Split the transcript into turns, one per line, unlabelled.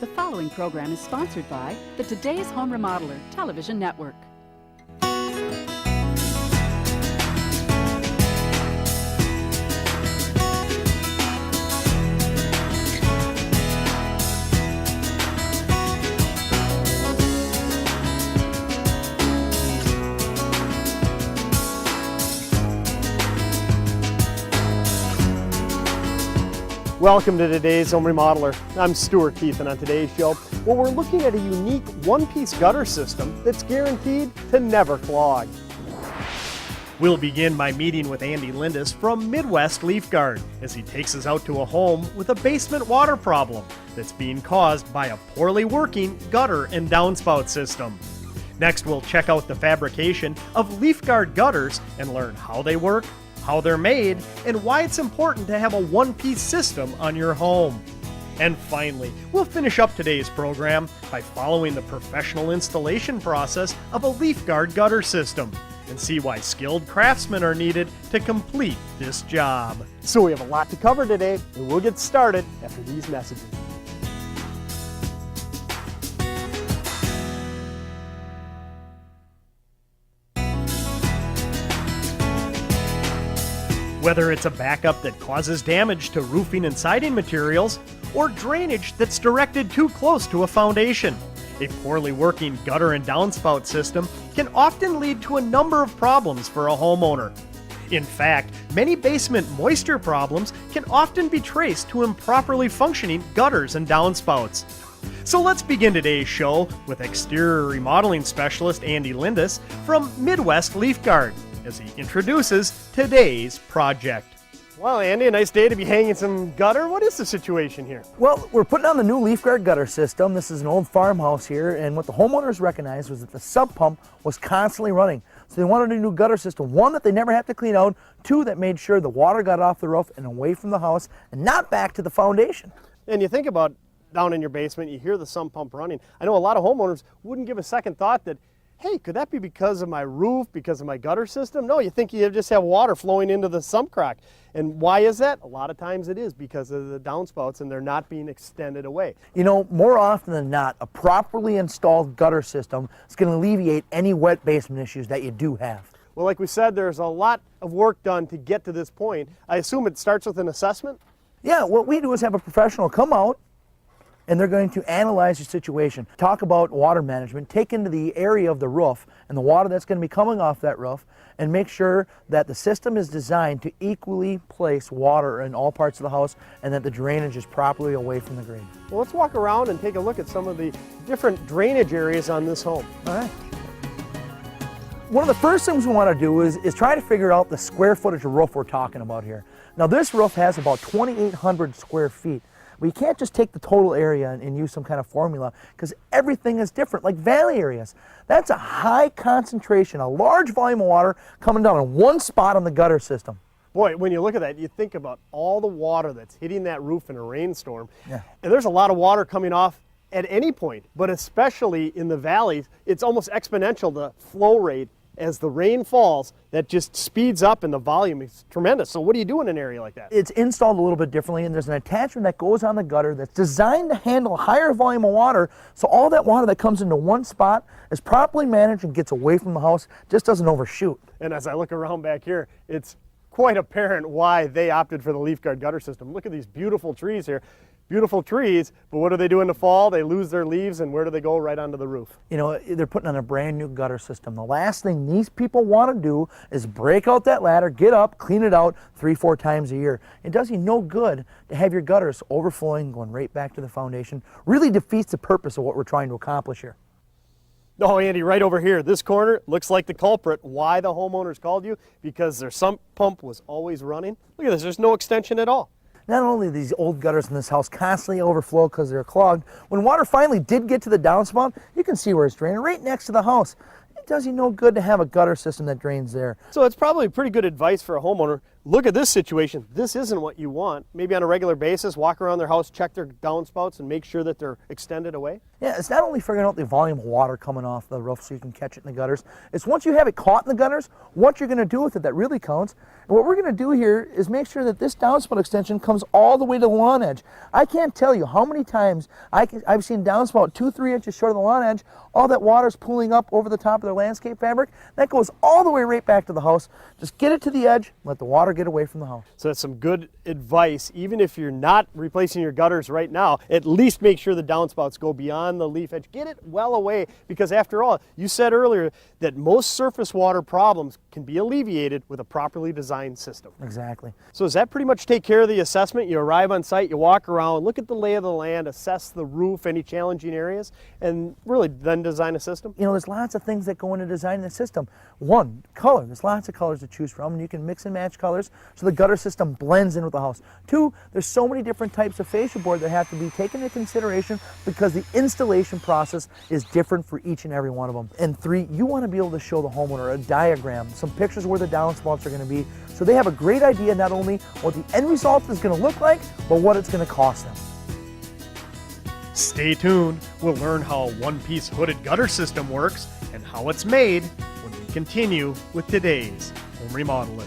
The following program is sponsored by the Today's Home Remodeler Television Network.
Welcome to today's Home Remodeler. I'm Stuart Keith, and on today's show, well, we're looking at a unique one-piece gutter system that's guaranteed to never clog. We'll begin by meeting with Andy Lindis from Midwest LeafGuard as he takes us out to a home with a basement water problem that's being caused by a poorly working gutter and downspout system. Next, we'll check out the fabrication of LeafGuard gutters and learn how they work, how they're made, and why it's important to have a one-piece system on your home. And finally, we'll finish up today's program by following the professional installation process of a LeafGuard gutter system and see why skilled craftsmen are needed to complete this job. So we have a lot to cover today, and we'll get started after these messages. Whether it's a backup that causes damage to roofing and siding materials, or drainage that's directed too close to a foundation, a poorly working gutter and downspout system can often lead to a number of problems for a homeowner. In fact, many basement moisture problems can often be traced to improperly functioning gutters and downspouts. So let's begin today's show with exterior remodeling specialist Andy Lindis from Midwest LeafGuard as he introduces today's project. Well, Andy, a nice day to be hanging some gutter. What is the situation here?
Well, we're putting on the new LeafGuard gutter system. This is an old farmhouse here, and what the homeowners recognized was that the sump pump was constantly running. So they wanted a new gutter system, one that they never have to clean out, two that made sure the water got off the roof and away from the house and not back to the foundation.
And you think about down in your basement, you hear the sump pump running. I know a lot of homeowners wouldn't give a second thought that, hey, could that be because of my roof, because of my gutter system? No, you think you just have water flowing into the sump crack. And why is that? A lot of times it is because of the downspouts and they're not being extended away.
You know, more often than not, a properly installed gutter system is going to alleviate any wet basement issues that you do have.
Well, like we said, there's a lot of work done to get to this point. I assume it starts with an assessment?
Yeah, what we do is have a professional come out, and they're going to analyze your situation, talk about water management, take into the area of the roof and the water that's going to be coming off that roof, and make sure that the system is designed to equally place water in all parts of the house and that the drainage is properly away from the grade.
Well, let's walk around and take a look at some of the different drainage areas on this home.
All right. One of the first things we want to do is try to figure out the square footage of roof we're talking about here. Now, this roof has about 2,800 square feet. But you can't just take the total area and use some kind of formula because everything is different, like valley areas. That's a high concentration, a large volume of water coming down in one spot on the gutter system.
Boy, when you look at that, you think about all the water that's hitting that roof in a rainstorm.
Yeah.
And there's a lot of water coming off at any point, but especially in the valleys, it's almost exponential, the flow rate. As the rain falls, that just speeds up and the volume is tremendous. So what do you do in an area like that?
It's installed a little bit differently, and there's an attachment that goes on the gutter that's designed to handle a higher volume of water, so all that water that comes into one spot is properly managed and gets away from the house, just doesn't overshoot.
And as I look around back here, it's quite apparent why they opted for the LeafGuard gutter system. Look at these beautiful trees here. Beautiful trees, but what do they do in the fall? They lose their leaves, and where do they go? Right onto the roof. You know,
they're putting on a brand new gutter system. The last thing these people want to do is break out that ladder, get up, clean it out 3-4 times a year. It does you no good to have your gutters overflowing, going right back to the foundation. Really defeats the purpose of what we're trying to accomplish here.
Oh, Andy, right over here, this corner looks like the culprit. Why the homeowners called you? Because their sump pump was always running. Look at this, there's no extension at all.
Not only do these old gutters in this house constantly overflow because they're clogged, when water finally did get to the downspout, you can see where it's draining right next to the house. It does you no good to have a gutter system that drains there.
So it's probably pretty good advice for a homeowner look at this situation. This isn't what you want. Maybe on a regular basis, walk around their house, check their downspouts, and make sure that they're extended away.
Yeah, it's not only figuring out the volume of water coming off the roof so you can catch it in the gutters, it's once you have it caught in the gutters, what you're going to do with it that really counts. And what we're going to do here is make sure that this downspout extension comes all the way to the lawn edge. I can't tell you how many times I've seen downspout 2-3 inches short of the lawn edge, all that water's pooling up over the top of their landscape fabric. That goes all the way right back to the house. Just get it to the edge, let the water get away from the house.
So that's some good advice. Even if you're not replacing your gutters right now, at least make sure the downspouts go beyond the leaf edge. Get it well away, because after all, you said earlier that most surface water problems can be alleviated with a properly designed system.
Exactly.
So does that pretty much take care of the assessment? You arrive on site, you walk around, look at the lay of the land, assess the roof, any challenging areas, and really then design a system?
You know, there's lots of things that go into designing the system. One, color. There's lots of colors to choose from, and you can mix and match colors so the gutter system blends in with the house. Two, there's so many different types of fascia board that have to be taken into consideration because the installation process is different for each and every one of them. And three, you want to be able to show the homeowner a diagram, some pictures where the downspouts are going to be, so they have a great idea not only what the end result is going to look like, but what it's going to cost them.
Stay tuned. We'll learn how a one-piece hooded gutter system works and how it's made when we continue with today's Home Remodeler.